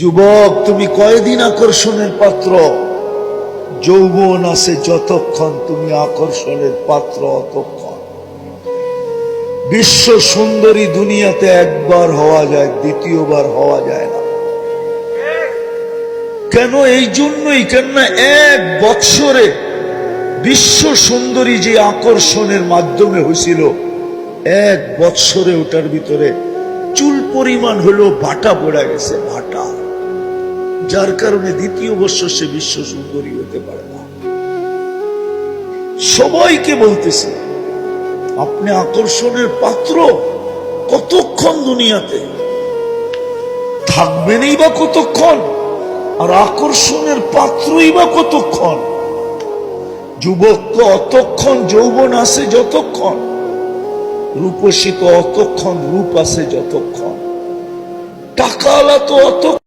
যুবক, তুমি কয়দিন আকর্ষণের পাত্র? যৌবন আছে যতক্ষণ, তুমি আকর্ষণের পাত্র অতক্ষণ। বিশ্ব সুন্দরী দুনিয়াতে একবার হওয়া যায়, দ্বিতীয়বার হওয়া যায় না। কেন? এই জন্যই, কেননা এক বৎসরে বিশ্ব সুন্দরী যে আকর্ষণের মাধ্যমে হয়েছিল, এক বৎসরে ওটার ভিতরে চুল পরিমাণ হলেও ভাটা পড়ে গেছে, ভাটা। যার কারণে দ্বিতীয় বৎসর সে বিশ্ব সুন্দরী হতে পারে না। সবাইকে বলতেছে, আপনি আকর্ষণের পাত্র কতক্ষণ দুনিয়াতে থাকবেনই বা কতক্ষণ, আর আকর্ষণের পাত্রই বা কতক্ষণ? যুবক তো অতক্ষণ যৌবন আছে যতক্ষণ, রূপসী তো অতক্ষণ রূপ আছে যতক্ষণ, টাকাওয়ালা তো অতক্ষণ